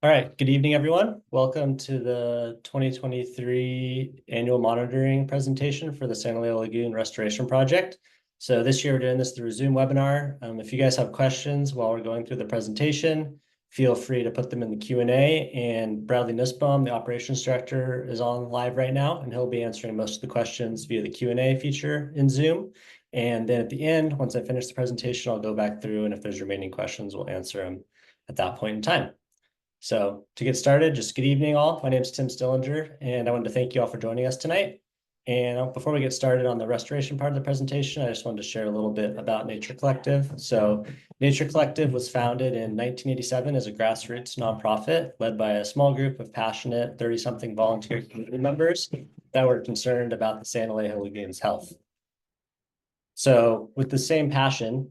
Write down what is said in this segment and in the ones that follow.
All right, good evening, everyone. Welcome to the 2023 annual monitoring presentation for the San Elijo Lagoon Restoration Project. So this year we're doing this through a Zoom webinar. If you guys have questions while we're going through the presentation, feel free to put them in the Q&A. And Bradley Nussbaum, the operations director, is on live right now, and he'll be answering most of the questions via the Q&A feature in Zoom. And then at the end, once I finish the presentation, I'll go back through, and if there's remaining questions, we'll answer them at that point in time. So to get started, just good evening all. My name is Tim Stillinger, and I wanted to thank you all for joining us tonight. And before we get started on the restoration part of the presentation, I just wanted to share a little bit about Nature Collective. So Nature Collective was founded in 1987 as a grassroots nonprofit led by a small group of passionate 30-something volunteer community members that were concerned about the San Elijo Lagoon's health. So with the same passion,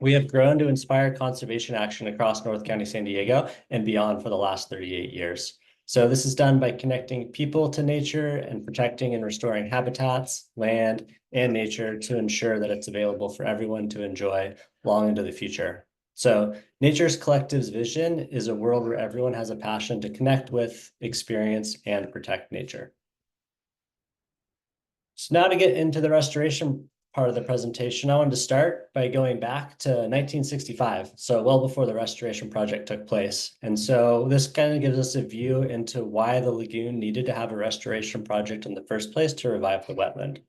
we have grown to inspire conservation action across North County, San Diego, and beyond for the last 38 years. So this is done by connecting people to nature and protecting and restoring habitats, land, and nature to ensure that it's available for everyone to enjoy long into the future. So Nature Collective's vision is a world where everyone has a passion to connect with, experience, and protect nature. So now to get into the restoration part of the presentation, I wanted to start by going back to 1965, so well before the restoration project took place. And so this kind of gives us a view into why the lagoon needed to have a restoration project in the first place to revive the wetland.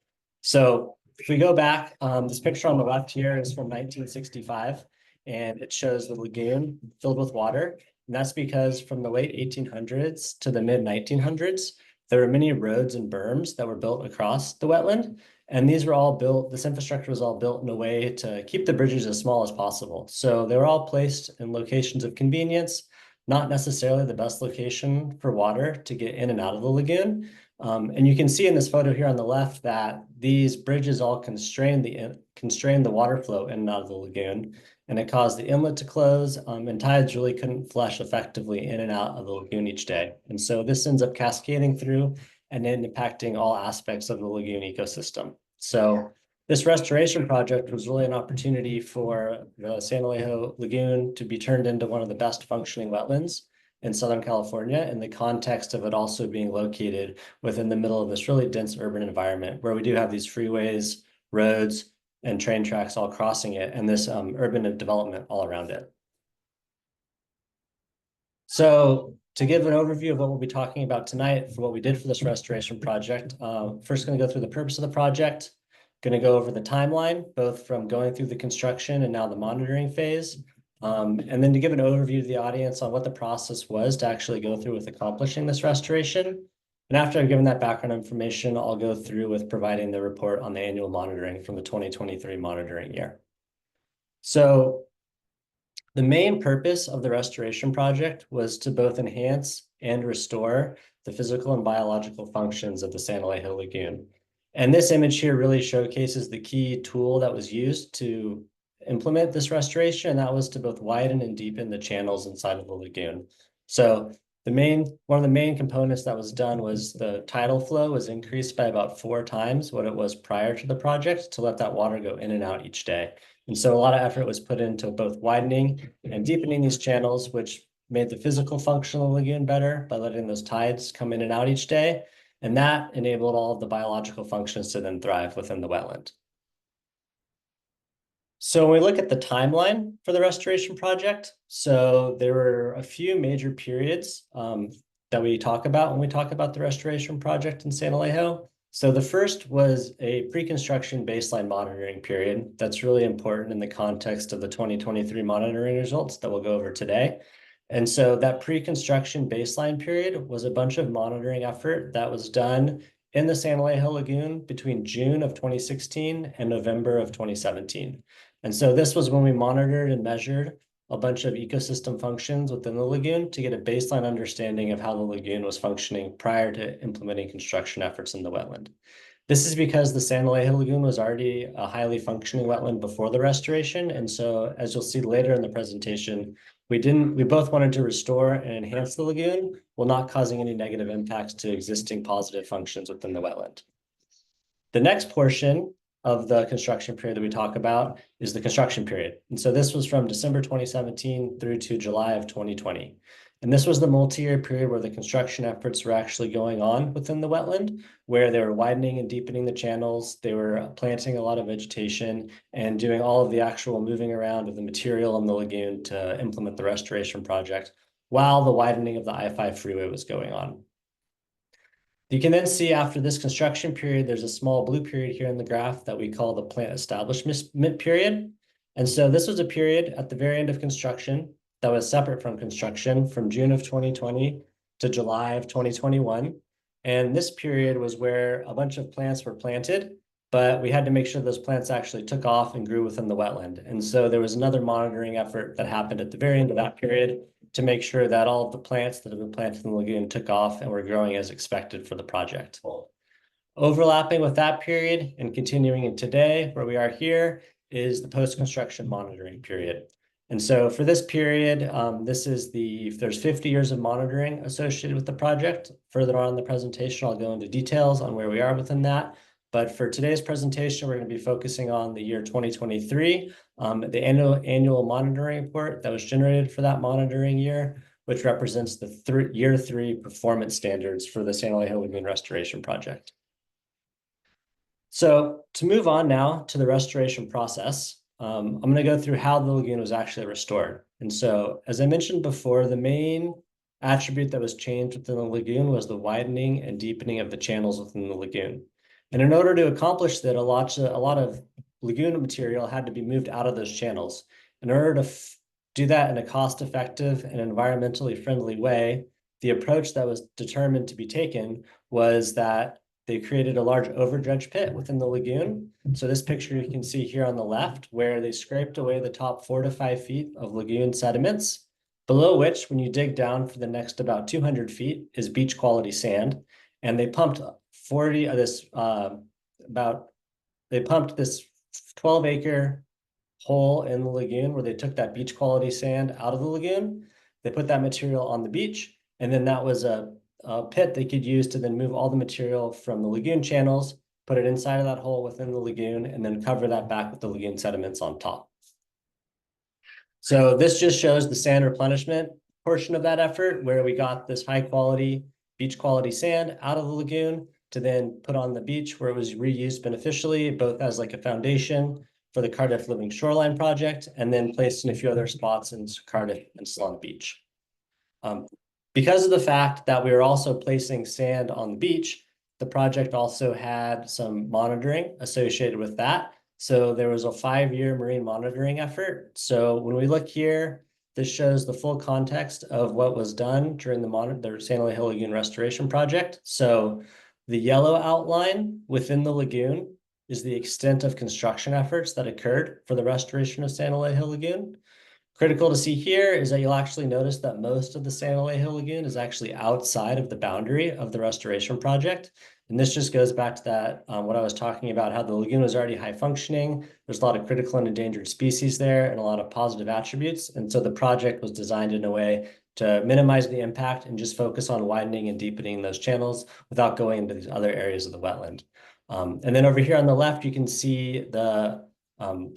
So if we go back, this picture on the left here is from 1965, and it shows the lagoon filled with water. And that's because from the late 1800s to the mid 1900s, there were many roads and berms that were built across the wetland. And these were all built, this infrastructure was all built in a way to keep the bridges as small as possible. So they were all placed in locations of convenience, not necessarily the best location for water to get in and out of the lagoon. And you can see in this photo here on the left that these bridges all constrain the water flow in and out of the lagoon. And it caused the inlet to close, and tides really couldn't flush effectively in and out of the lagoon each day. And so this ends up cascading through and then impacting all aspects of the lagoon ecosystem. So this restoration project was really an opportunity for the San Elijo Lagoon to be turned into one of the best functioning wetlands in Southern California, in the context of it also being located within the middle of this really dense urban environment where we do have these freeways, roads, and train tracks all crossing it, and this urban development all around it. So to give an overview of what we'll be talking about tonight for what we did for this restoration project, first going to go through the purpose of the project, going to go over the timeline, both from going through the construction and now the monitoring phase, and then to give an overview to the audience on what the process was to actually go through with accomplishing this restoration. And after I've given that background information, I'll go through with providing the report on the annual monitoring from the 2023 monitoring year. So the main purpose of the restoration project was to both enhance and restore the physical and biological functions of the San Elijo Lagoon. And this image here really showcases the key tool that was used to implement this restoration, and that was to both widen and deepen the channels inside of the lagoon. So one of the main components that was done was the tidal flow was increased by about 4 times what it was prior to the project to let that water go in and out each day. And so a lot of effort was put into both widening and deepening these channels, which made the physical function of the lagoon better by letting those tides come in and out each day. And that enabled all of the biological functions to then thrive within the wetland. So when we look at the timeline for the restoration project, so there were a few major periods that we talk about when we talk about the restoration project in San Elijo. So the first was a pre-construction baseline monitoring period that's really important in the context of the 2023 monitoring results that we'll go over today. And so that pre-construction baseline period was a bunch of monitoring effort that was done in the San Elijo Lagoon between June of 2016 and November of 2017. And so this was when we monitored and measured a bunch of ecosystem functions within the lagoon to get a baseline understanding of how the lagoon was functioning prior to implementing construction efforts in the wetland. This is because the San Elijo Lagoon was already a highly functioning wetland before the restoration. And so as you'll see later in the presentation, we both wanted to restore and enhance the lagoon while not causing any negative impacts to existing positive functions within the wetland. The next portion of the construction period that we talk about is the construction period. And so this was from December 2017 through to July of 2020. And this was the multi-year period where the construction efforts were actually going on within the wetland, where they were widening and deepening the channels, they were planting a lot of vegetation, and doing all of the actual moving around of the material in the lagoon to implement the restoration project, while the widening of the I-5 freeway was going on. You can then see after this construction period, there's a small blue period here in the graph that we call the plant establishment period. And so this was a period at the very end of construction that was separate from construction from June of 2020 to July of 2021. And this period was where a bunch of plants were planted, but we had to make sure those plants actually took off and grew within the wetland. And so there was another monitoring effort that happened at the very end of that period to make sure that all of the plants that have been planted in the lagoon took off and were growing as expected for the project. Overlapping with that period and continuing in today, where we are here, is the post-construction monitoring period. And so for this period, there's 50 years of monitoring associated with the project. Further on in the presentation, I'll go into details on where we are within that. But for today's presentation, we're going to be focusing on the year 2023, the annual monitoring report that was generated for that monitoring year, which represents the year 3 performance standards for the San Elijo Lagoon Restoration Project. So to move on now to the restoration process, I'm going to go through how the lagoon was actually restored. And so, as I mentioned before, the main attribute that was changed within the lagoon was the widening and deepening of the channels within the lagoon. And in order to accomplish that, a lot of lagoon material had to be moved out of those channels. In order to do that in a cost-effective and environmentally friendly way, the approach that was determined to be taken was that they created a large overdredge pit within the lagoon. So this picture you can see here on the left, where they scraped away the top 4 to 5 feet of lagoon sediments, below which, when you dig down for the next about 200 feet, is beach quality sand. And they pumped this 12-acre hole in the lagoon where they took that beach quality sand out of the lagoon. They put that material on the beach, and then that was a pit they could use to then move all the material from the lagoon channels, put it inside of that hole within the lagoon, and then cover that back with the lagoon sediments on top. So this just shows the sand replenishment portion of that effort, where we got this high quality, beach quality sand out of the lagoon to then put on the beach, where it was reused beneficially, both as like a foundation for the Cardiff Living Shoreline project, and then placed in a few other spots in Cardiff and Solana Beach. Because of the fact that we were also placing sand on the beach, the project also had some monitoring associated with that. So there was a 5-year marine monitoring effort. So when we look here, this shows the full context of what was done during the San Elijo Lagoon Restoration Project. So the yellow outline within the lagoon is the extent of construction efforts that occurred for the restoration of San Elijo Lagoon. Critical to see here is that you'll actually notice that most of the San Elijo Lagoon is actually outside of the boundary of the restoration project. And this just goes back to that, what I was talking about, how the lagoon was already high functioning. There's a lot of critical and endangered species there and a lot of positive attributes. And so the project was designed in a way to minimize the impact and just focus on widening and deepening those channels without going into these other areas of the wetland. And then over here on the left, you can see the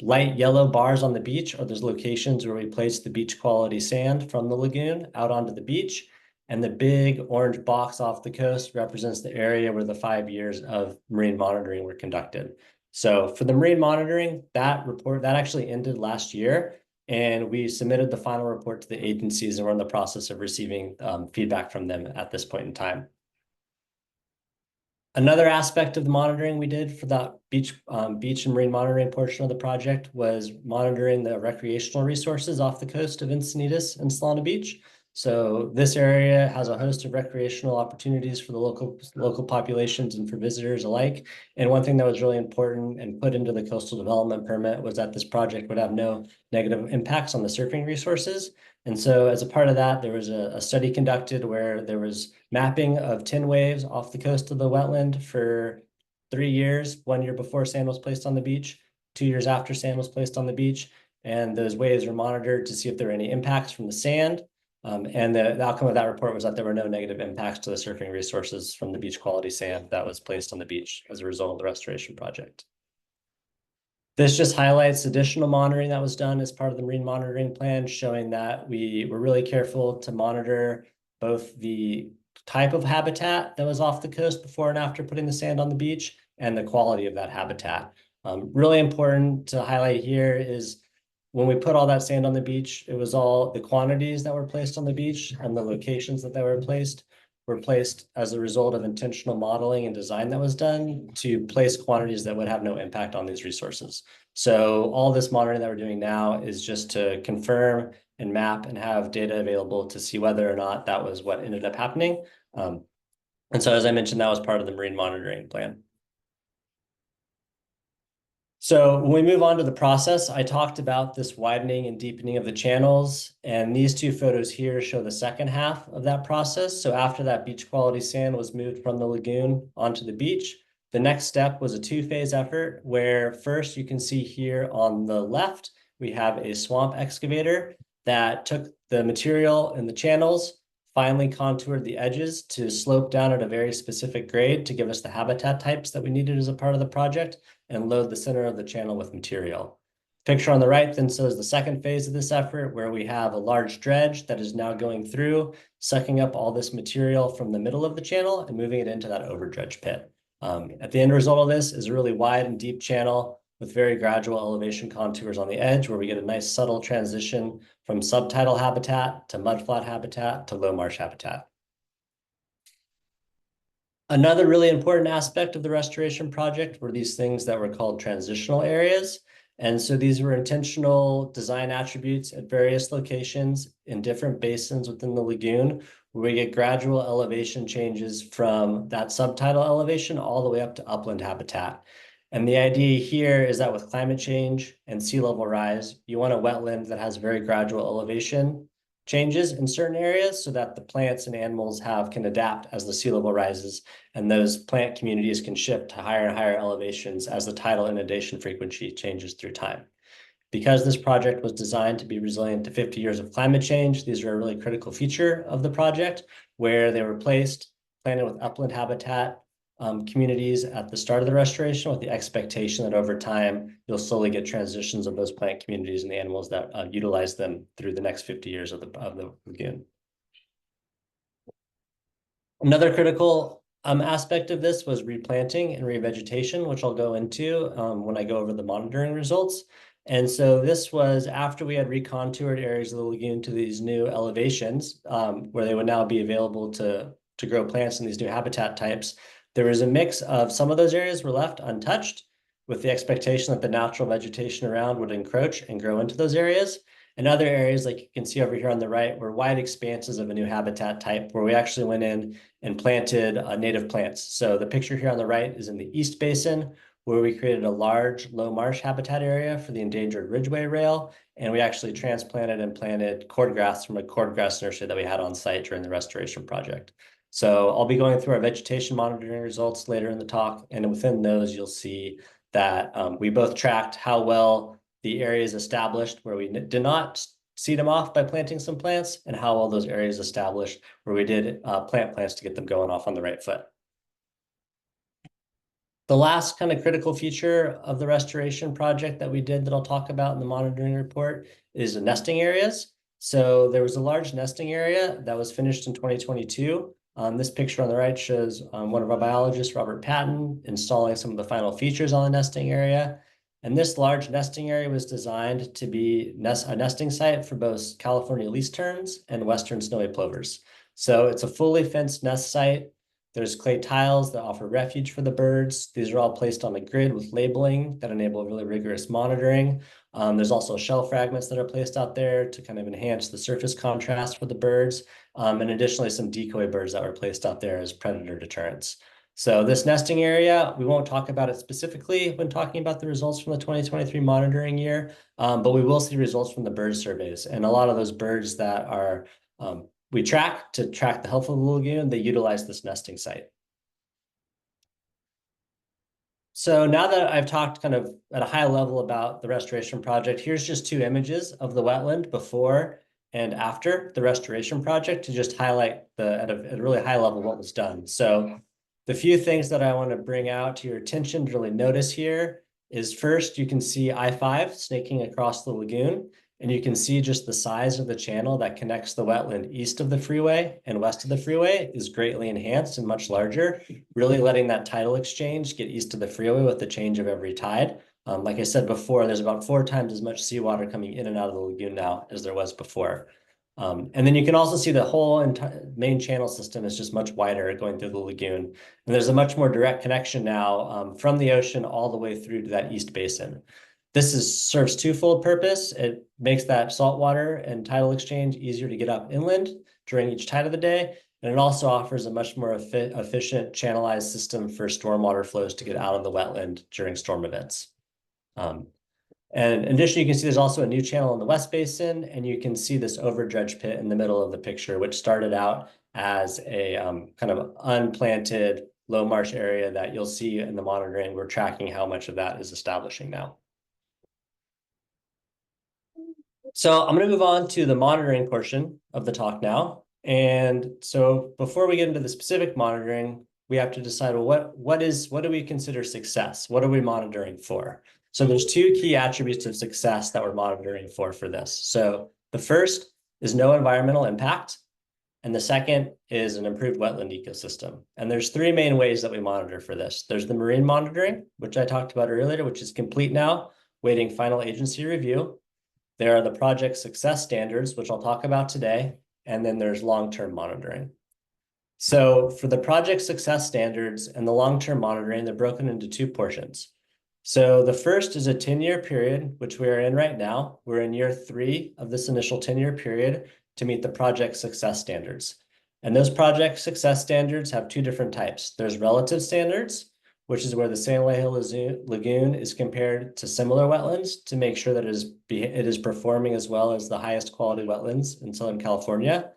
light yellow bars on the beach are those locations where we place the beach quality sand from the lagoon out onto the beach. And the big orange box off the coast represents the area where the 5 years of marine monitoring were conducted. So for the marine monitoring, that actually ended last year, and we submitted the final report to the agencies, and we're in the process of receiving feedback from them at this point in time. Another aspect of the monitoring we did for that beach and marine monitoring portion of the project was monitoring the recreational resources off the coast of Encinitas and Solana Beach. So this area has a host of recreational opportunities for the local populations and for visitors alike. And one thing that was really important and put into the coastal development permit was that this project would have no negative impacts on the surfing resources. And so as a part of that, there was a study conducted where there was mapping of 10 waves off the coast of the wetland for 3 years, 1 year before sand was placed on the beach, 2 years after sand was placed on the beach. And those waves were monitored to see if there were any impacts from the sand. And the outcome of that report was that there were no negative impacts to the surfing resources from the beach quality sand that was placed on the beach as a result of the restoration project. This just highlights additional monitoring that was done as part of the marine monitoring plan, showing that we were really careful to monitor both the type of habitat that was off the coast before and after putting the sand on the beach and the quality of that habitat. Really important to highlight here is when we put all that sand on the beach, it was all the quantities that were placed on the beach and the locations that they were placed as a result of intentional modeling and design that was done to place quantities that would have no impact on these resources. So all this monitoring that we're doing now is just to confirm and map and have data available to see whether or not that was what ended up happening. And so, as I mentioned, that was part of the marine monitoring plan. So when we move on to the process, I talked about this widening and deepening of the channels, and these two photos here show the second half of that process. So after that beach quality sand was moved from the lagoon onto the beach, the next step was a two-phase effort where first you can see here on the left, we have a swamp excavator that took the material in the channels, finely contoured the edges to slope down at a very specific grade to give us the habitat types that we needed as a part of the project, and load the center of the channel with material. Picture on the right then shows the second phase of this effort, where we have a large dredge that is now going through, sucking up all this material from the middle of the channel and moving it into that overdredge pit. At the end result of this is a really wide and deep channel with very gradual elevation contours on the edge, where we get a nice subtle transition from subtidal habitat to mudflat habitat to low marsh habitat. Another really important aspect of the restoration project were these things that were called transitional areas. And so these were intentional design attributes at various locations in different basins within the lagoon, where we get gradual elevation changes from that subtidal elevation all the way up to upland habitat. And the idea here is that with climate change and sea level rise, you want a wetland that has very gradual elevation changes in certain areas so that the plants and animals can adapt as the sea level rises, and those plant communities can shift to higher and higher elevations as the tidal inundation frequency changes through time. Because this project was designed to be resilient to 50 years of climate change, these are a really critical feature of the project, where they were planted with upland habitat communities at the start of the restoration, with the expectation that over time, you'll slowly get transitions of those plant communities and the animals that utilize them through the next 50 years of the lagoon. Another critical aspect of this was replanting and revegetation, which I'll go into when I go over the monitoring results. And so this was after we had recontoured areas of the lagoon to these new elevations, where they would now be available to grow plants in these new habitat types. There was a mix of some of those areas were left untouched, with the expectation that the natural vegetation around would encroach and grow into those areas. And other areas, like you can see over here on the right, were wide expanses of a new habitat type, where we actually went in and planted native plants. So the picture here on the right is in the East Basin, where we created a large low marsh habitat area for the endangered ridgeway rail. And we actually transplanted and planted cordgrass from a cordgrass nursery that we had on site during the restoration project. So I'll be going through our vegetation monitoring results later in the talk. And within those, you'll see that we both tracked how well the areas established where we did not seed them off by planting some plants, and how well those areas established where we did plant plants to get them going off on the right foot. The last kind of critical feature of the restoration project that we did that I'll talk about in the monitoring report is the nesting areas. So there was a large nesting area that was finished in 2022. This picture on the right shows one of our biologists, Robert Patton, installing some of the final features on the nesting area. And this large nesting area was designed to be a nesting site for both California least terns and western snowy plovers. So it's a fully fenced nest site. There's clay tiles that offer refuge for the birds. These are all placed on a grid with labeling that enable really rigorous monitoring. There's also shell fragments that are placed out there to kind of enhance the surface contrast for the birds. And additionally, some decoy birds that were placed out there as predator deterrents. So this nesting area, we won't talk about it specifically when talking about the results from the 2023 monitoring year, but we will see results from the bird surveys. And a lot of those birds that are we track the health of the lagoon, they utilize this nesting site. So now that I've talked kind of at a high level about the restoration project, here's just two images of the wetland before and after the restoration project to just highlight at a really high level what was done. So the few things that I want to bring out to your attention to really notice here is first, you can see I-5 snaking across the lagoon, and you can see just the size of the channel that connects the wetland east of the freeway and west of the freeway is greatly enhanced and much larger, really letting that tidal exchange get east of the freeway with the change of every tide. Like I said before, there's about 4 times as much seawater coming in and out of the lagoon now as there was before. And then you can also see the whole main channel system is just much wider going through the lagoon. And there's a much more direct connection now from the ocean all the way through to that east basin. This serves twofold purpose. It makes that saltwater and tidal exchange easier to get up inland during each tide of the day. And it also offers a much more efficient channelized system for stormwater flows to get out of the wetland during storm events. And in addition, you can see there's also a new channel in the West Basin, and you can see this overdredge pit in the middle of the picture, which started out as a kind of unplanted low marsh area that you'll see in the monitoring. We're tracking how much of that is establishing now. So I'm going to move on to the monitoring portion of the talk now. And so before we get into the specific monitoring, we have to decide, well, what do we consider success? What are we monitoring for? So there's 2 key attributes of success that we're monitoring for this. So the first is no environmental impact, and the second is an improved wetland ecosystem. And there's 3 main ways that we monitor for this. There's the marine monitoring, which I talked about earlier, which is complete now, waiting final agency review. There are the project success standards, which I'll talk about today, and then there's long-term monitoring. So for the project success standards and the long-term monitoring, they're broken into 2 portions. So the first is a 10-year period, which we are in right now. We're in year 3 of this initial 10-year period to meet the project success standards. And those project success standards have 2 different types. There's relative standards, which is where the San Elijo Lagoon is compared to similar wetlands to make sure that it is performing as well as the highest quality wetlands in Southern California.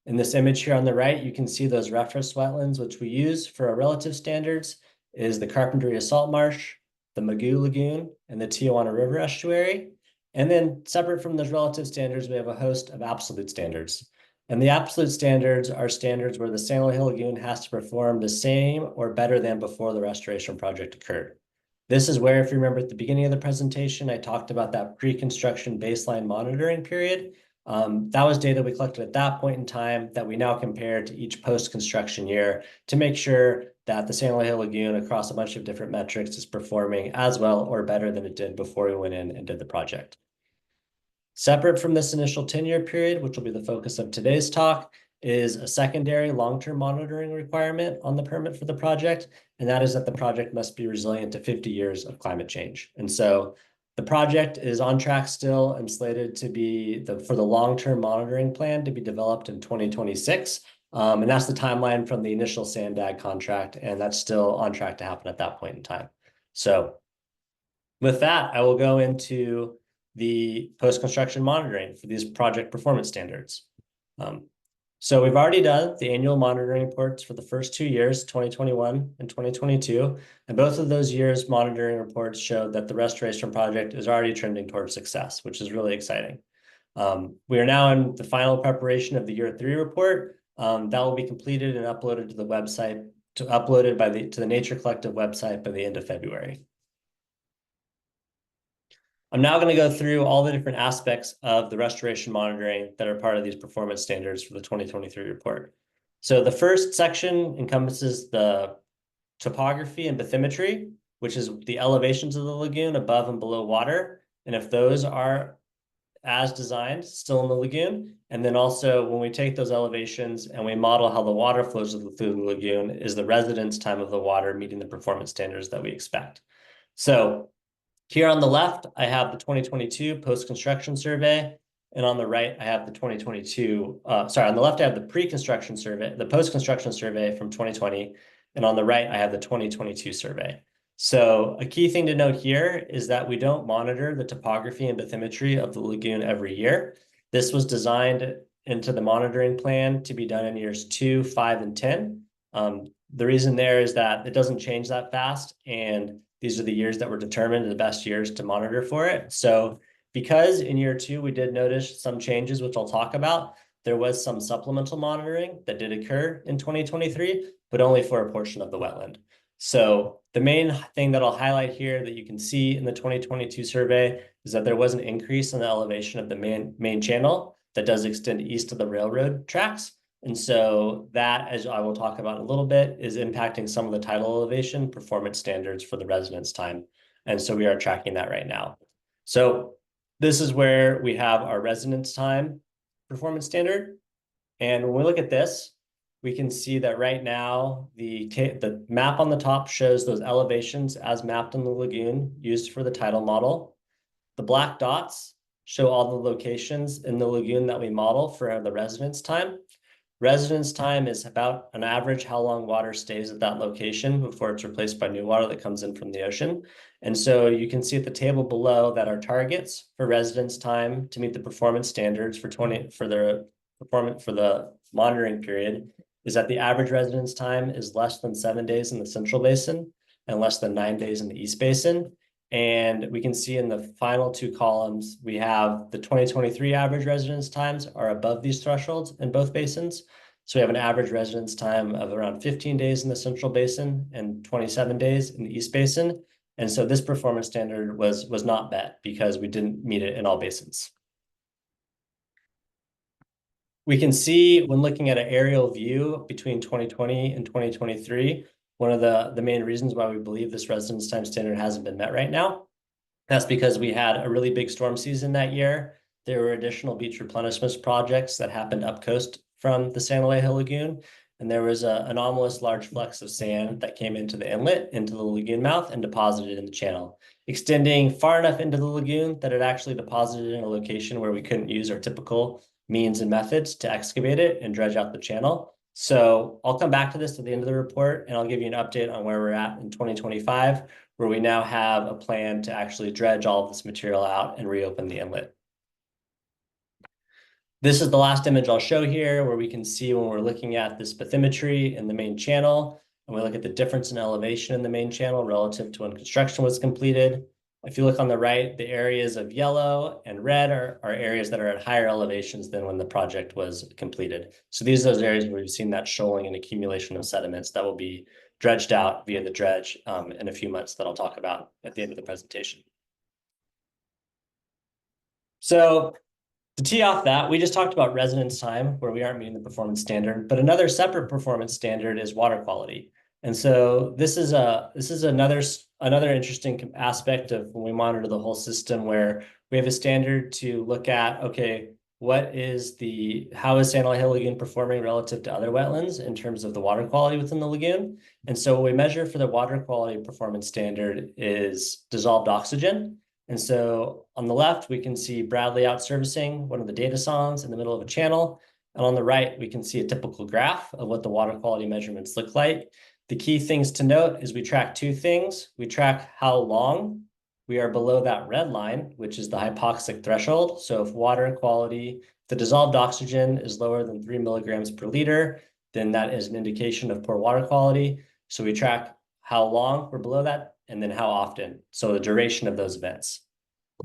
In this image here on the right, you can see those reference wetlands, which we use for our relative standards, is the Carpinteria Salt Marsh, the Magoo Lagoon, and the Tijuana River Estuary. And then separate from those relative standards, we have a host of absolute standards. And the absolute standards are standards where the San Elijo Lagoon has to perform the same or better than before the restoration project occurred. This is where, if you remember at the beginning of the presentation, I talked about that pre-construction baseline monitoring period. That was data we collected at that point in time that we now compare to each post-construction year to make sure that the San Elijo Lagoon across a bunch of different metrics is performing as well or better than it did before we went in and did the project. Separate from this initial 10-year period, which will be the focus of today's talk, is a secondary long-term monitoring requirement on the permit for the project, and that is that the project must be resilient to 50 years of climate change. And so the project is on track still and slated to be for the long-term monitoring plan to be developed in 2026. And that's the timeline from the initial SANDAG contract, and that's still on track to happen at that point in time. So with that, I will go into the post-construction monitoring for these project performance standards. So we've already done the annual monitoring reports for the first 2 years, 2021 and 2022. And both of those years' monitoring reports showed that the restoration project is already trending towards success, which is really exciting. We are now in the final preparation of the year 3 report. That will be completed and uploaded to the website, to the Nature Collective website by the end of February. I'm now going to go through all the different aspects of the restoration monitoring that are part of these performance standards for the 2023 report. So the first section encompasses the topography and bathymetry, which is the elevations of the lagoon above and below water, and if those are as designed still in the lagoon. And then also when we take those elevations and we model how the water flows through the lagoon, is the residence time of the water meeting the performance standards that we expect. So here on the left, I have the 2022 post-construction survey, and on the right, I have the 2022, on the left, I have the pre-construction survey, the post-construction survey from 2020, and on the right, I have the 2022 survey. So a key thing to note here is that we don't monitor the topography and bathymetry of the lagoon every year. This was designed into the monitoring plan to be done in years 2, 5, and 10. The reason there is that it doesn't change that fast, and these are the years that were determined the best years to monitor for it. So because in year 2, we did notice some changes, which I'll talk about, there was some supplemental monitoring that did occur in 2023, but only for a portion of the wetland. So the main thing that I'll highlight here that you can see in the 2022 survey is that there was an increase in the elevation of the main channel that does extend east of the railroad tracks. And so that, as I will talk about in a little bit, is impacting some of the tidal elevation performance standards for the residence time. And so we are tracking that right now. So this is where we have our residence time performance standard. And when we look at this, we can see that right now, the map on the top shows those elevations as mapped in the lagoon used for the tidal model. The black dots show all the locations in the lagoon that we model for the residence time. Residence time is about an average how long water stays at that location before it's replaced by new water that comes in from the ocean. And so you can see at the table below that our targets for residence time to meet the performance standards for the monitoring period is that the average residence time is less than 7 days in the Central Basin and less than 9 days in the East Basin. And we can see in the final two columns, we have the 2023 average residence times are above these thresholds in both basins. So we have an average residence time of around 15 days in the Central Basin and 27 days in the East Basin. And so this performance standard was not met because we didn't meet it in all basins. We can see when looking at an aerial view between 2020 and 2023, one of the main reasons why we believe this residence time standard hasn't been met right now. That's because we had a really big storm season that year. There were additional beach replenishment projects that happened up coast from the San Elijo Lagoon. And there was an anomalous large flux of sand that came into the inlet, into the lagoon mouth, and deposited in the channel, extending far enough into the lagoon that it actually deposited in a location where we couldn't use our typical means and methods to excavate it and dredge out the channel. So I'll come back to this at the end of the report, and I'll give you an update on where we're at in 2025, where we now have a plan to actually dredge all of this material out and reopen the inlet. This is the last image I'll show here, where we can see when we're looking at this bathymetry in the main channel, and we look at the difference in elevation in the main channel relative to when construction was completed. If you look on the right, the areas of yellow and red are areas that are at higher elevations than when the project was completed. So these are those areas where we've seen that shoaling and accumulation of sediments that will be dredged out via the dredge in a few months that I'll talk about at the end of the presentation. So to tee off that, we just talked about residence time, where we aren't meeting the performance standard, but another separate performance standard is water quality. And so this is another interesting aspect of when we monitor the whole system, where we have a standard to look at, okay, how is San Elijo Lagoon performing relative to other wetlands in terms of the water quality within the lagoon? And so what we measure for the water quality performance standard is dissolved oxygen. And so on the left, we can see Bradley out servicing one of the data songs in the middle of a channel. And on the right, we can see a typical graph of what the water quality measurements look like. The key things to note is we track two things. We track how long we are below that red line, which is the hypoxic threshold. So if water quality, the dissolved oxygen is lower than 3 milligrams per liter, then that is an indication of poor water quality. So we track how long we're below that and then how often. So the duration of those events.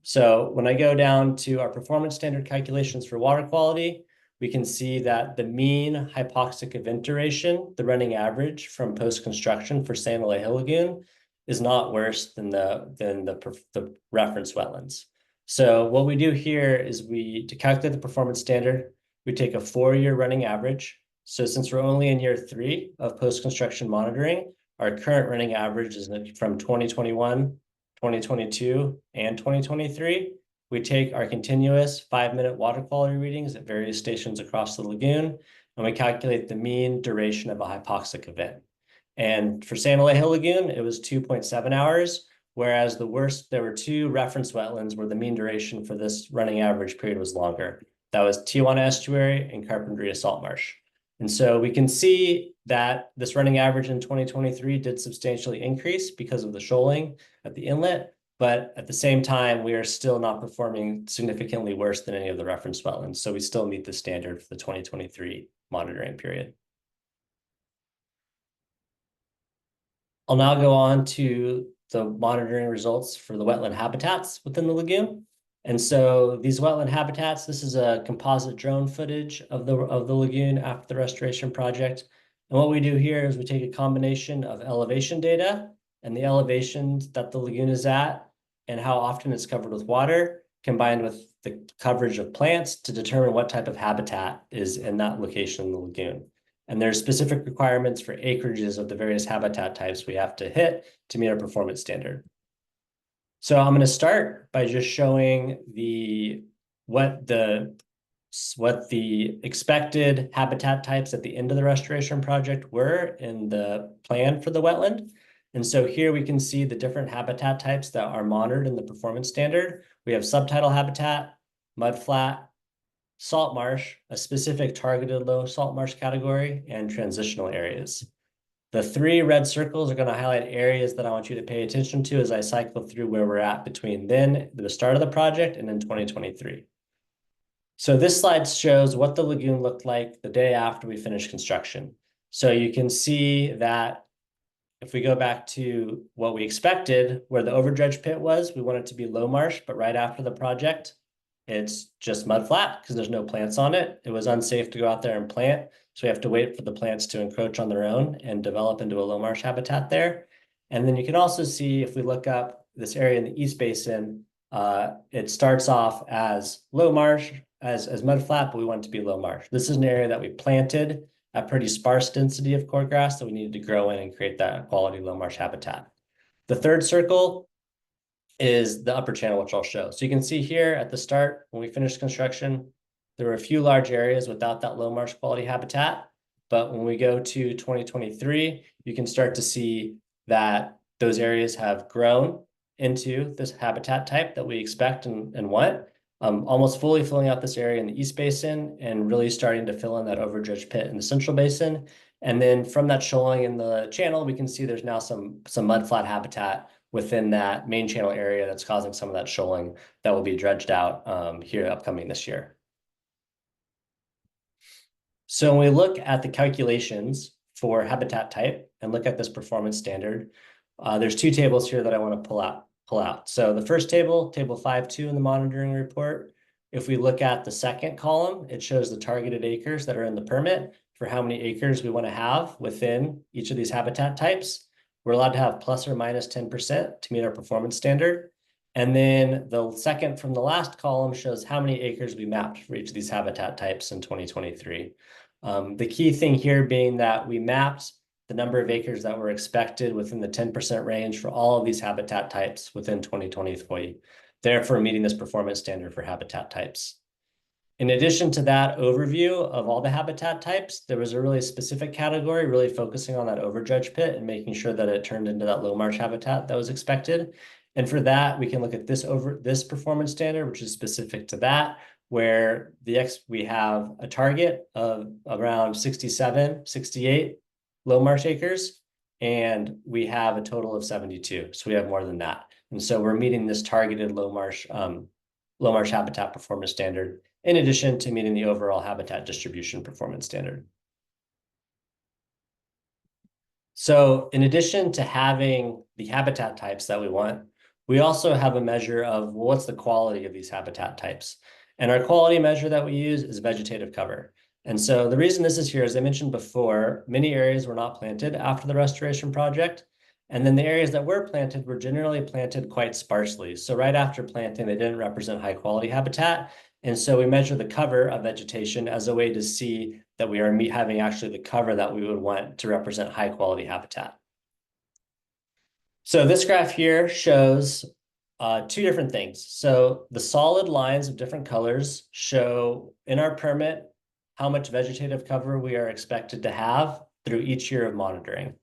So when I go down to our performance standard calculations for water quality, we can see that the mean hypoxic event duration, the running average from post-construction for San Elijo Lagoon, is not worse than the reference wetlands. So what we do here is to calculate the performance standard, we take a 4-year running average. So since we're only in year 3 of post-construction monitoring, our current running average is from 2021, 2022, and 2023. We take our continuous 5-minute water quality readings at various stations across the lagoon, and we calculate the mean duration of a hypoxic event. And for San Elijo Lagoon, it was 2.7 hours, whereas there were 2 reference wetlands where the mean duration for this running average period was longer. That was Tijuana Estuary and Carpinteria Salt Marsh. And so we can see that this running average in 2023 did substantially increase because of the shoaling at the inlet, but at the same time, we are still not performing significantly worse than any of the reference wetlands. So we still meet the standard for the 2023 monitoring period. I'll now go on to the monitoring results for the wetland habitats within the lagoon. And so these wetland habitats, this is a composite drone footage of the lagoon after the restoration project. And what we do here is we take a combination of elevation data and the elevations that the lagoon is at and how often it's covered with water, combined with the coverage of plants to determine what type of habitat is in that location in the lagoon. And there's specific requirements for acreages of the various habitat types we have to hit to meet our performance standard. So I'm going to start by just showing what the expected habitat types at the end of the restoration project were in the plan for the wetland. And so here we can see the different habitat types that are monitored in the performance standard. We have subtidal habitat, mudflat, salt marsh, a specific targeted low salt marsh category, and transitional areas. The 3 red circles are going to highlight areas that I want you to pay attention to as I cycle through where we're at between then, the start of the project, and in 2023. So this slide shows what the lagoon looked like the day after we finished construction. So you can see that if we go back to what we expected, where the overdredge pit was, we want it to be low marsh, but right after the project, it's just mud flat because there's no plants on it. It was unsafe to go out there and plant. So we have to wait for the plants to encroach on their own and develop into a low marsh habitat there. And then you can also see if we look up this area in the East Basin, it starts off as low marsh, as mud flat, but we want it to be low marsh. This is an area that we planted a pretty sparse density of cordgrass that we needed to grow in and create that quality low marsh habitat. The third circle is the upper channel, which I'll show. So you can see here at the start, when we finished construction, there were a few large areas without that low marsh quality habitat. But when we go to 2023, you can start to see that those areas have grown into this habitat type that we expect and want. Almost fully filling out this area in the East Basin and really starting to fill in that overdredge pit in the Central Basin. And then from that shoaling in the channel, we can see there's now some mudflat habitat within that main channel area that's causing some of that shoaling that will be dredged out here upcoming this year. So when we look at the calculations for habitat type and look at this performance standard, there's 2 tables here that I want to pull out. So the first table, table 5.2 in the monitoring report, if we look at the second column, it shows the targeted acres that are in the permit for how many acres we want to have within each of these habitat types. We're allowed to have plus or minus 10% to meet our performance standard. And then the second from the last column shows how many acres we mapped for each of these habitat types in 2023. The key thing here being that we mapped the number of acres that were expected within the 10% range for all of these habitat types within 2023, therefore meeting this performance standard for habitat types. In addition to that overview of all the habitat types, there was a really specific category really focusing on that overdredge pit and making sure that it turned into that low marsh habitat that was expected. And for that, we can look at this performance standard, which is specific to that, where we have a target of around 67, 68 low marsh acres, and we have a total of 72. So we have more than that. And so we're meeting this targeted low marsh habitat performance standard, in addition to meeting the overall habitat distribution performance standard. So in addition to having the habitat types that we want, we also have a measure of what's the quality of these habitat types. And our quality measure that we use is vegetative cover. And so the reason this is here, as I mentioned before, many areas were not planted after the restoration project. And then the areas that were planted were generally planted quite sparsely. So right after planting, they didn't represent high quality habitat. And so we measure the cover of vegetation as a way to see that we are having actually the cover that we would want to represent high quality habitat. So this graph here shows 2 different things. So the solid lines of different colors show in our permit how much vegetative cover we are expected to have through each year of monitoring.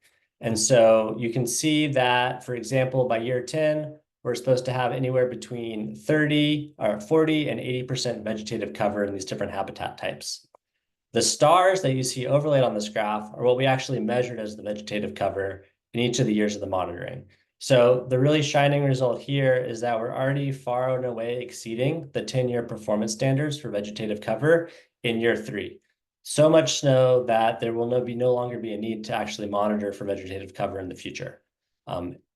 And so you can see that, for example, by year 10, we're supposed to have anywhere between 40 and 80% vegetative cover in these different habitat types. The stars that you see overlaid on this graph are what we actually measured as the vegetative cover in each of the years of the monitoring. So the really shining result here is that we're already far and away exceeding the 10-year performance standards for vegetative cover in year 3. So much snow that there will no longer be a need to actually monitor for vegetative cover in the future.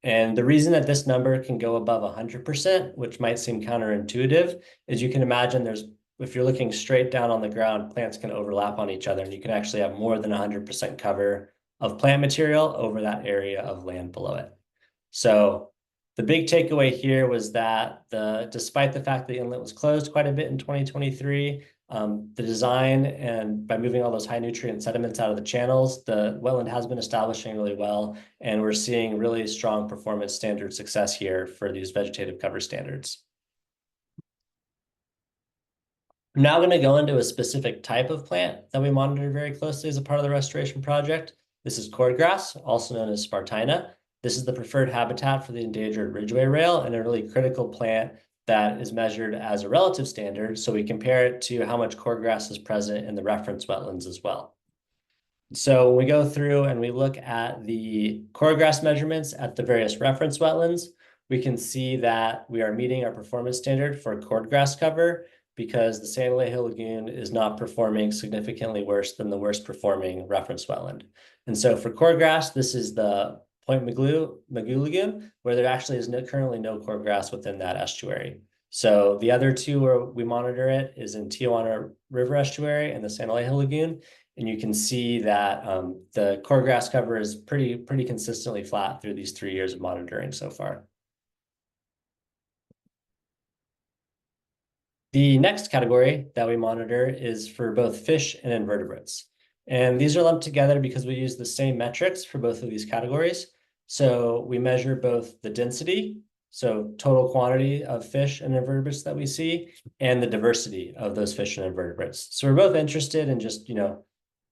And the reason that this number can go above 100%, which might seem counterintuitive, is you can imagine there's if you're looking straight down on the ground, plants can overlap on each other, and you can actually have more than 100% cover of plant material over that area of land below it. So the big takeaway here was that despite the fact the inlet was closed quite a bit in 2023, the design and by moving all those high nutrient sediments out of the channels, the wetland has been establishing really well, and we're seeing really strong performance standard success here for these vegetative cover standards. I'm now going to go into a specific type of plant that we monitored very closely as a part of the restoration project. This is cordgrass, also known as spartina. This is the preferred habitat for the endangered ridgeway rail and a really critical plant that is measured as a relative standard. So we compare it to how much cordgrass is present in the reference wetlands as well. So when we go through and we look at the cordgrass measurements at the various reference wetlands, we can see that we are meeting our performance standard for cordgrass cover because the San Elijo Lagoon is not performing significantly worse than the worst performing reference wetland. And so for cordgrass, this is the Point Magoo Lagoon, where there actually is currently no cordgrass within that estuary. So the other two where we monitor it is in Tijuana River Estuary and the San Elijo Lagoon. And you can see that the cordgrass cover is pretty consistently flat through these 3 years of monitoring so far. The next category that we monitor is for both fish and invertebrates. And these are lumped together because we use the same metrics for both of these categories. So we measure both the density, so total quantity of fish and invertebrates that we see, and the diversity of those fish and invertebrates. So we're both interested in just,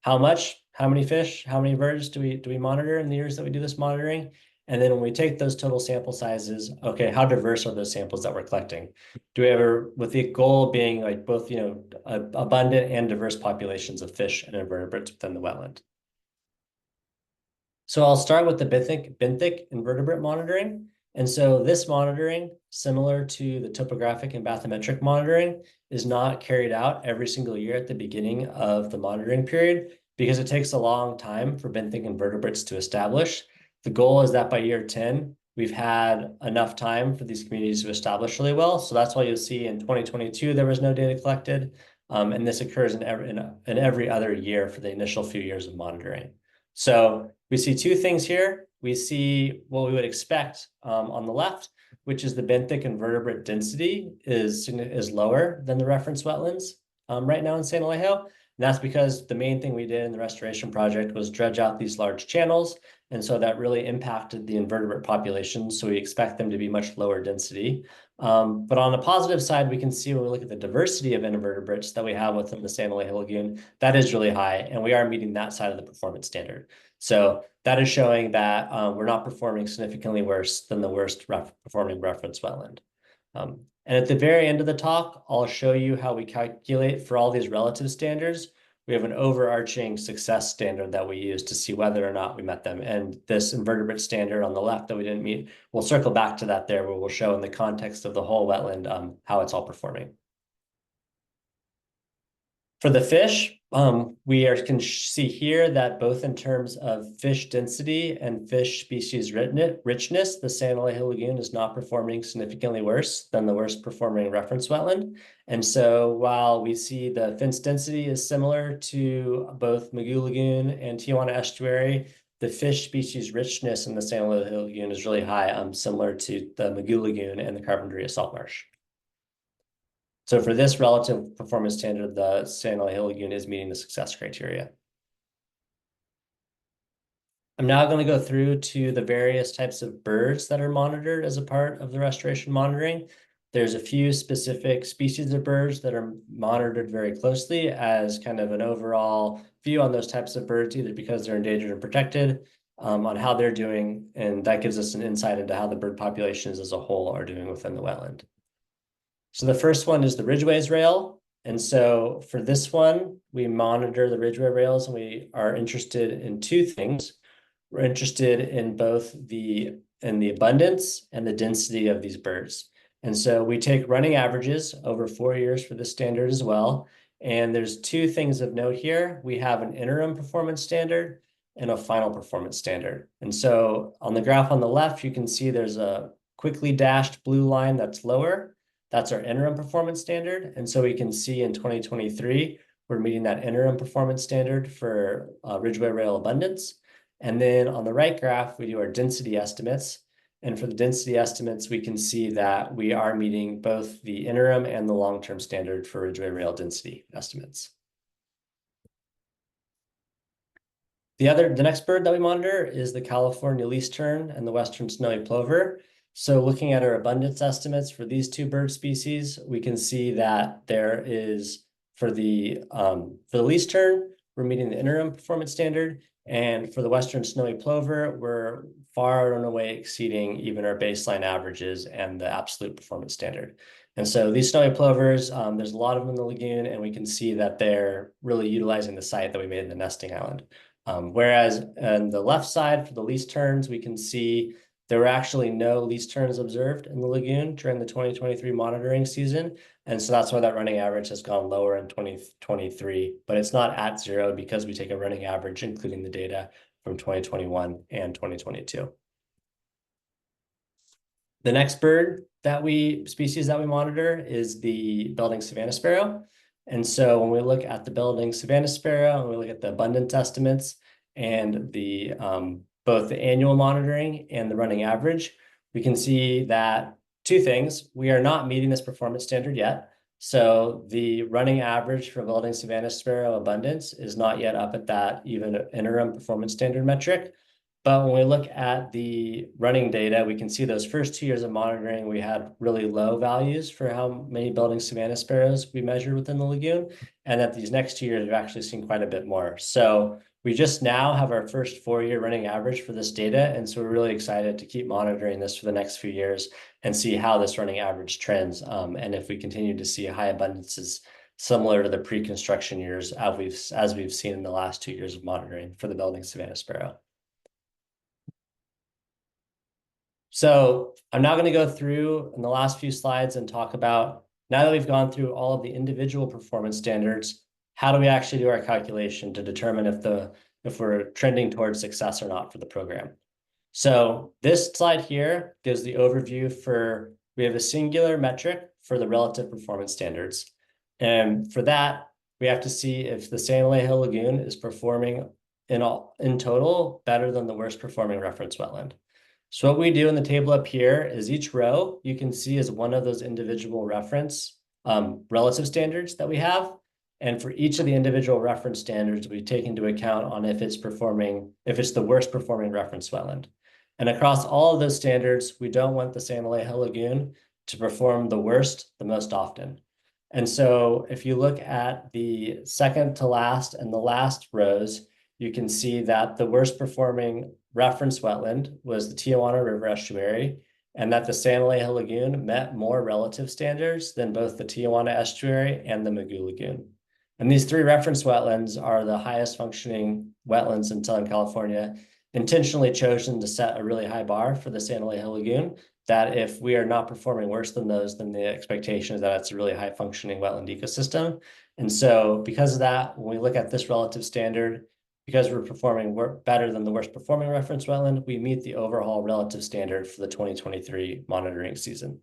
how many fish, how many birds do we monitor in the years that we do this monitoring? And then when we take those total sample sizes, okay, how diverse are those samples that we're collecting? Do we ever, with the goal being like both, abundant and diverse populations of fish and invertebrates within the wetland? So I'll start with the benthic invertebrate monitoring. And so this monitoring, similar to the topographic and bathymetric monitoring, is not carried out every single year at the beginning of the monitoring period because it takes a long time for benthic invertebrates to establish. The goal is that by year 10, we've had enough time for these communities to establish really well. So that's why you'll see in 2022, there was no data collected. And this occurs in every other year for the initial few years of monitoring. So we see two things here. We see what we would expect on the left, which is the benthic invertebrate density is lower than the reference wetlands right now in San Elijo. And that's because the main thing we did in the restoration project was dredge out these large channels. And so that really impacted the invertebrate population. So we expect them to be much lower density. But on the positive side, we can see when we look at the diversity of invertebrates that we have within the San Elijo Lagoon, that is really high, and we are meeting that side of the performance standard. So that is showing that we're not performing significantly worse than the worst performing reference wetland. And at the very end of the talk, I'll show you how we calculate for all these relative standards. We have an overarching success standard that we use to see whether or not we met them. And this invertebrate standard on the left that we didn't meet, we'll circle back to that there where we'll show in the context of the whole wetland how it's all performing. For the fish, we can see here that both in terms of fish density and fish species richness, the San Elijo Lagoon is not performing significantly worse than the worst performing reference wetland. And so while we see the finch density is similar to both Magoo Lagoon and Tijuana Estuary, the fish species richness in the San Elijo Lagoon is really high, similar to the Magoo Lagoon and the Carpinteria Salt Marsh. So for this relative performance standard, the San Elijo Lagoon is meeting the success criteria. I'm now going to go through to the various types of birds that are monitored as a part of the restoration monitoring. There's a few specific species of birds that are monitored very closely as kind of an overall view on those types of birds, either because they're endangered or protected, on how they're doing. And that gives us an insight into how the bird populations as a whole are doing within the wetland. So the first one is the ridgeways rail. And so for this one, we monitor the ridgeway rails and we are interested in two things. We're interested in both the abundance and the density of these birds. And so we take running averages over 4 years for this standard as well. And there's two things of note here. We have an interim performance standard and a final performance standard. And so on the graph on the left, you can see there's a quickly dashed blue line that's lower. that's our interim performance standard. And so we can see in 2023, we're meeting that interim performance standard for ridgeway rail abundance. And then on the right graph, we do our density estimates. And for the density estimates, we can see that we are meeting both the interim and the long-term standard for ridgeway rail density estimates. The next bird that we monitor is the California least tern and the western snowy plover. So looking at our abundance estimates for these two bird species, we can see that there is, for the least tern, we're meeting the interim performance standard. And for the western snowy plover, we're far and away exceeding even our baseline averages and the absolute performance standard. And so these snowy plovers, there's a lot of them in the lagoon, and we can see that they're really utilizing the site that we made in the nesting island. Whereas on the left side for the least terns, we can see there were actually no least terns observed in the lagoon during the 2023 monitoring season. And so that's why that running average has gone lower in 2023, but it's not at zero because we take a running average, including the data from 2021 and 2022. The next species that we monitor is the Belding savanna sparrow. And so when we look at the Belding savanna sparrow, and we look at the abundance estimates and the both the annual monitoring and the running average, we can see that two things. We are not meeting this performance standard yet. So the running average for Belding savanna sparrow abundance is not yet up at that even interim performance standard metric. But when we look at the running data, we can see those first 2 years of monitoring, we had really low values for how many Belding savanna sparrows we measured within the lagoon. And that these next 2 years, we've actually seen quite a bit more. So we just now have our first 4-year running average for this data. And so we're really excited to keep monitoring this for the next few years and see how this running average trends. And if we continue to see high abundances similar to the pre-construction years as we've seen in the last 2 years of monitoring for the Belding savanna sparrow. So I'm now going to go through in the last few slides and talk about, now that we've gone through all of the individual performance standards, how do we actually do our calculation to determine if we're trending towards success or not for the program? So this slide here gives the overview for, we have a singular metric for the relative performance standards. And for that, we have to see if the San Elijo Lagoon is performing in total better than the worst performing reference wetland. So what we do in the table up here is each row you can see is one of those individual reference relative standards that we have. And for each of the individual reference standards, we take into account on if it's the worst performing reference wetland. And across all of those standards, we don't want the San Elijo Lagoon to perform the worst the most often. And so if you look at the second to last and the last rows, you can see that the worst performing reference wetland was the Tijuana River estuary, and that the San Elijo Lagoon met more relative standards than both the Tijuana estuary and the Mugu Lagoon. And these three reference wetlands are the highest functioning wetlands in Southern California, intentionally chosen to set a really high bar for the San Elijo Lagoon, that if we are not performing worse than those, then the expectation is that it's a really high functioning wetland ecosystem. And so because of that, when we look at this relative standard, because we're performing better than the worst performing reference wetland, we meet the overall relative standard for the 2023 monitoring season.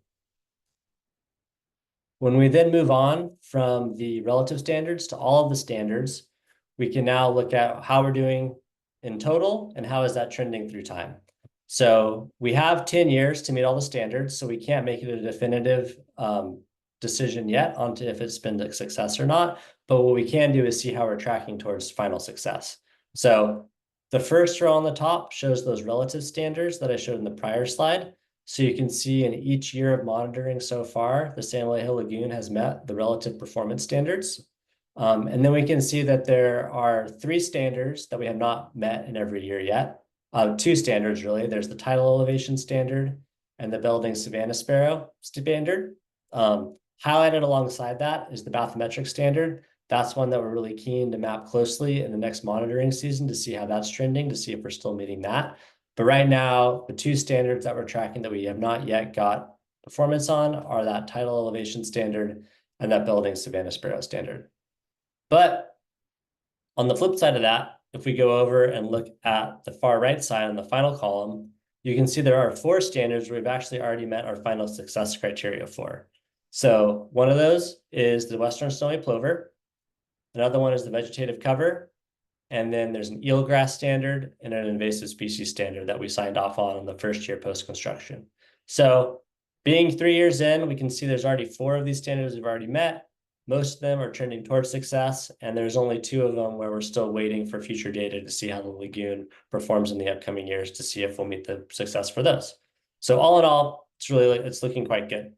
When we then move on from the relative standards to all of the standards, we can now look at how we're doing in total and how is that trending through time. So we have 10 years to meet all the standards, so we can't make it a definitive decision yet on if it's been a success or not. But what we can do is see how we're tracking towards final success. So the first row on the top shows those relative standards that I showed in the prior slide. So you can see in each year of monitoring so far, the San Elijo Lagoon has met the relative performance standards. And then we can see that there are 3 standards that we have not met in every year yet. 2 standards, really. There's the tidal elevation standard and the Belding savanna sparrow standard. Highlighted alongside that is the bathymetric standard. That's one that we're really keen to map closely in the next monitoring season to see how that's trending, to see if we're still meeting that. But right now, the 2 standards that we're tracking that we have not yet got performance on are that tidal elevation standard and that Belding savanna sparrow standard. But on the flip side of that, if we go over and look at the far right side on the final column, you can see there are 4 standards where we've actually already met our final success criteria for. So one of those is the western snowy plover. Another one is the vegetative cover. And then there's an eelgrass standard and an invasive species standard that we signed off on the first year post-construction. So being 3 years in, we can see there's already 4 of these standards we've already met. Most of them are trending towards success, and there's only 2 of them where we're still waiting for future data to see how the lagoon performs in the upcoming years to see if we'll meet the success for those. So all in all, it's looking quite good.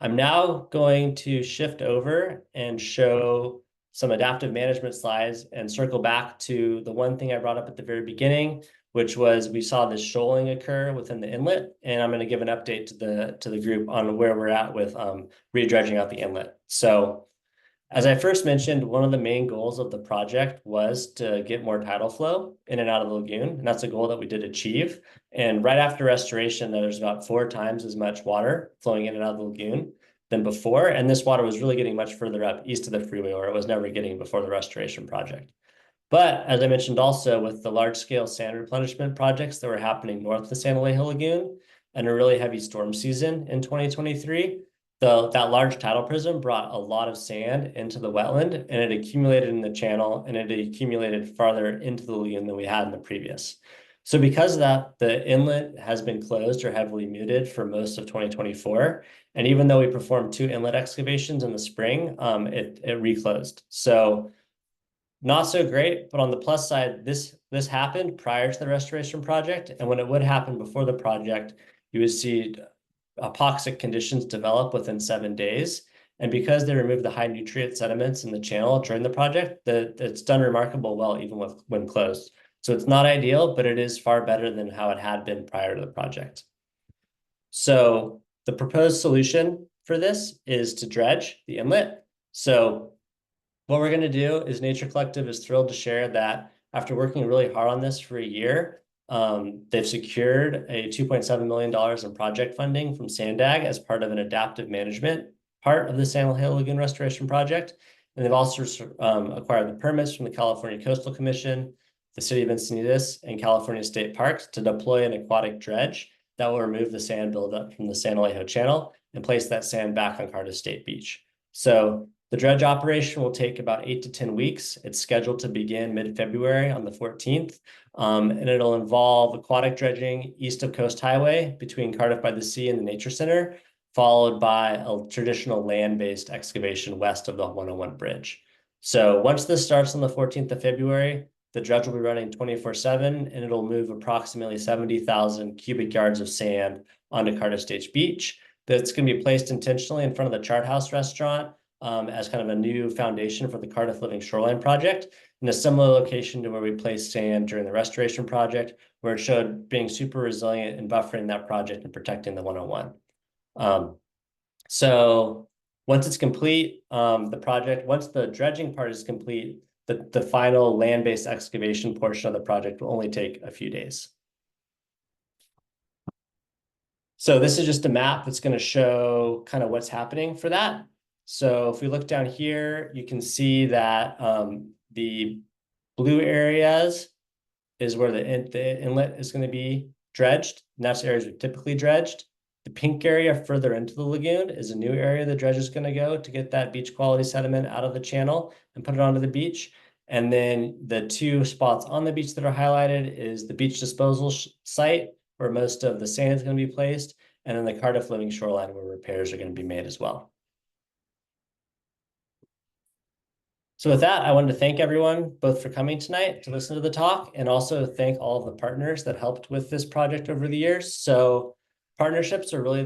I'm now going to shift over and show some adaptive management slides and circle back to the one thing I brought up at the very beginning, which was we saw this shoaling occur within the inlet, and I'm going to give an update to the group on where we're at with re-dredging out the inlet. So as I first mentioned, one of the main goals of the project was to get more tidal flow in and out of the lagoon, and that's a goal that we did achieve. And right after restoration, there's about 4 times as much water flowing in and out of the lagoon than before, and this water was really getting much further up east of the freeway, where it was never getting before the restoration project. But as I mentioned also, with the large-scale sand replenishment projects that were happening north of the San Elijo Lagoon and a really heavy storm season in 2023, that large tidal prism brought a lot of sand into the wetland, and it accumulated in the channel, and it accumulated farther into the lagoon than we had in the previous. So because of that, the inlet has been closed or heavily muted for most of 2024. And even though we performed 2 inlet excavations in the spring, it reclosed. So not so great, but on the plus side, this happened prior to the restoration project. And when it would happen before the project, you would see hypoxic conditions develop within 7 days. And because they removed the high nutrient sediments in the channel during the project, it's done remarkable well, even when closed. So it's not ideal, but it is far better than how it had been prior to the project. So the proposed solution for this is to dredge the inlet. So what we're going to do is Nature Collective is thrilled to share that after working really hard on this for a year, they've secured a $2.7 million in project funding from Sandag as part of an adaptive management part of the San Elijo Lagoon Restoration Project. And they've also acquired the permits from the California Coastal Commission, the City of Encinitas, and California State Parks to deploy an aquatic dredge that will remove the sand buildup from the San Elijo Channel and place that sand back on Cardiff State Beach. So the dredge operation will take about 8 to 10 weeks. It's scheduled to begin mid-February on the 14th, and it'll involve aquatic dredging east of Coast Highway between Cardiff by the Sea and the Nature Center, followed by a traditional land-based excavation west of the 101 bridge. So once this starts on the 14th of February, the dredge will be running 24/7, and it'll move approximately 70,000 cubic yards of sand onto Cardiff State Beach. That's going to be placed intentionally in front of the Chart House restaurant as kind of a new foundation for the Cardiff Living Shoreline Project, in a similar location to where we placed sand during the restoration project, where it showed being super resilient in buffering that project and protecting the 101. So once it's complete, once the dredging part is complete, the final land-based excavation portion of the project will only take a few days. So this is just a map that's going to show kind of what's happening for that. So if we look down here, you can see that the blue areas is where the inlet is going to be dredged, and that's areas we typically dredged. The pink area further into the lagoon is a new area the dredge is going to go to get that beach quality sediment out of the channel and put it onto the beach. And then the 2 spots on the beach that are highlighted is the beach disposal site, where most of the sand is going to be placed, and then the Cardiff Living Shoreline, where repairs are going to be made as well. So with that, I wanted to thank everyone both for coming tonight to listen to the talk, and also thank all of the partners that helped with this project over the years. So partnerships are really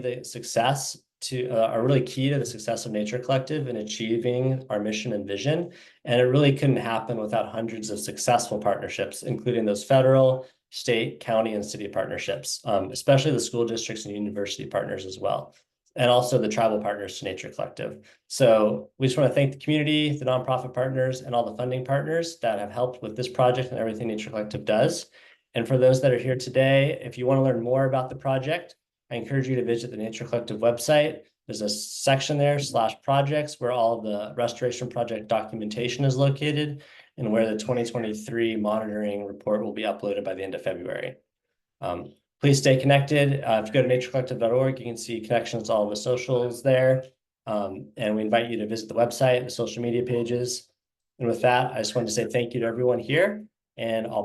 are really key to the success of Nature Collective in achieving our mission and vision. And it really couldn't happen without hundreds of successful partnerships, including those federal, state, county, and city partnerships, especially the school districts and university partners as well, and also the tribal partners to Nature Collective. So we just want to thank the community, the nonprofit partners, and all the funding partners that have helped with this project and everything Nature Collective does. And for those that are here today, if you want to learn more about the project, I encourage you to visit the Nature Collective website. There's a section there, /projects, where all of the restoration project documentation is located, and where the 2023 monitoring report will be uploaded by the end of February. Please Please stay connected. If you go to naturecollective.org, you can see connections to all the socials there. And we invite you to visit the website, the social media pages. And with that, I just wanted to say thank you to everyone here, and I'll